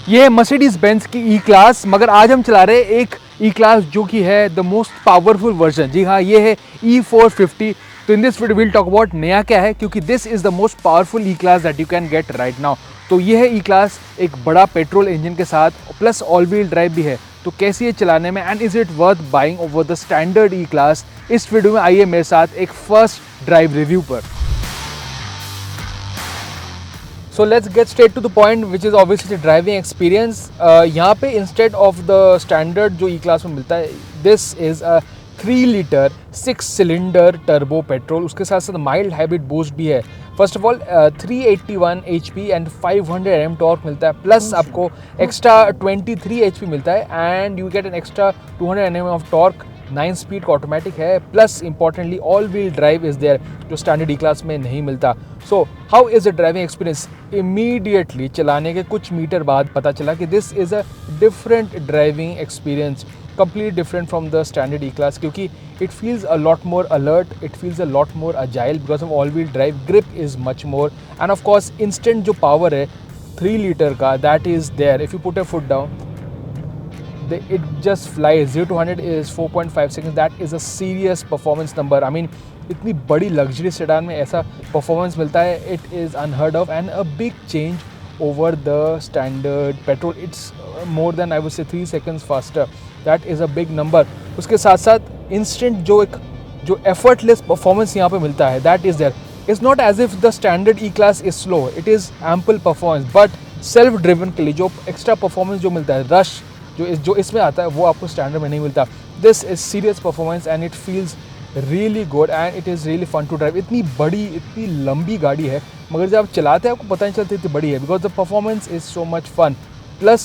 ये है Mercedes Benz की ई क्लास, मगर आज हम चला रहे हैं एक ई क्लास जो कि है द मोस्ट पावरफुल वर्जन। जी हाँ, ये है E450। तो in this video will talk about नया क्या है, क्योंकि this is the most powerful E class that you can get right now. तो ये है ई क्लास एक बड़ा पेट्रोल इंजन के साथ, प्लस ऑल व्हील ड्राइव भी है। तो कैसी है चलाने में and is it worth buying over the standard E class, इस वीडियो में आइए मेरे साथ एक फर्स्ट ड्राइव रिव्यू पर। So let's get straight to the point which is obviously driving experience. यहाँ पे इंस्टेड ऑफ द स्टैंडर्ड जो ई क्लास में मिलता है, this is a 3 litre 6 cylinder turbo petrol. उसके साथ साथ माइल्ड हाइब्रिड बूस्ट भी है। First of all 381 HP and 500 Nm torque मिलता है, प्लस आपको एक्स्ट्रा 23 HP मिलता है and you get an extra 200 Nm of torque. 9 speed का ऑटोमेटिक है, plus importantly all wheel drive is there, जो स्टैंडर्ड ई क्लास में नहीं मिलता। So how is the driving experience? Immediately चलाने के कुछ मीटर बाद पता चला कि this is a different driving experience, completely different from the standard E-Class, क्योंकि it feels a lot more alert, it feels a lot more agile because of all-wheel drive. Grip is much more, and of course instant जो power है 3 litre का, that is there. If you put a foot down, it just flies. 0 to 100 is 4.5 seconds. That is a serious performance number. I mean, इतनी बड़ी luxury sedan में ऐसा performance मिलता है, it is unheard of and a big change over the standard petrol. It's more than I would say 3 seconds faster. That is a big number. उसके साथ साथ instant जो effortless performance यहाँ पे मिलता है, that is there. It's not as if the standard E-Class is slow. It is ample performance, but self driven के लिए जो extra performance जो मिलता है, rush जो इसमें आता है, वो आपको standard में नहीं मिलता. This is serious performance and it feels really good and it is really fun to drive. इतनी बड़ी, इतनी लंबी गाड़ी है, मगर जब आप चलाते हैं आपको पता नहीं चलता इतनी बड़ी है, because the performance is so much fun. Plus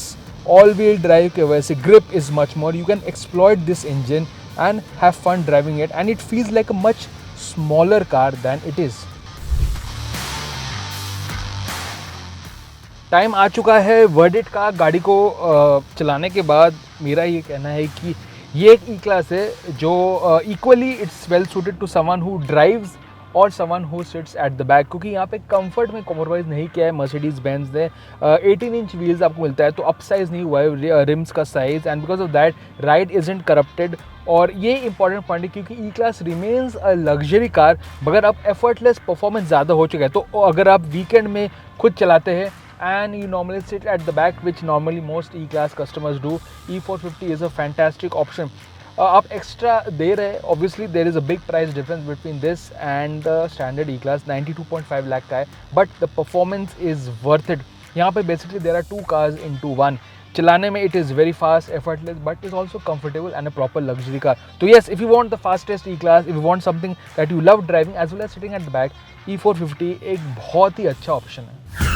all wheel drive की वजह से grip is much more, you can exploit this engine and have fun driving it and it feels like a much smaller car than it is. Time आ चुका है verdict का। गाड़ी को चलाने के बाद मेरा ये कहना है कि ये एक ई क्लास है जो equally it's well suited to someone who drives और someone who sits at the back, क्योंकि यहाँ पे कंफर्ट में कॉम्प्रोमाइज़ नहीं किया है मर्सिडीज बेंज ने। 18 इंच व्हील्स आपको मिलता है, तो अप साइज़ नहीं हुआ है रिम्स का size, and because of that ride isn't corrupted. और ये इंपॉर्टेंट पॉइंट है क्योंकि E class remains a luxury car, मगर अब एफर्टलेस परफॉर्मेंस ज़्यादा हो चुका है। तो अगर आप वीकेंड में खुद चलाते हैं and you normally sit at the back, which normally most E-Class customers do, E450 is a fantastic option. आप एक्स्ट्रा दे रहे हैं, obviously there is a big price difference between this and the standard E-Class, 92.5 lakh का है, but the performance is worth it. यहाँ पे basically there are two cars into one. चलाने में it is very fast, effortless, but is also comfortable and a proper luxury car. So yes, if you want the fastest E-Class, if you want something that you love driving as well as sitting at the back, E450 एक बहुत ही अच्छा option है।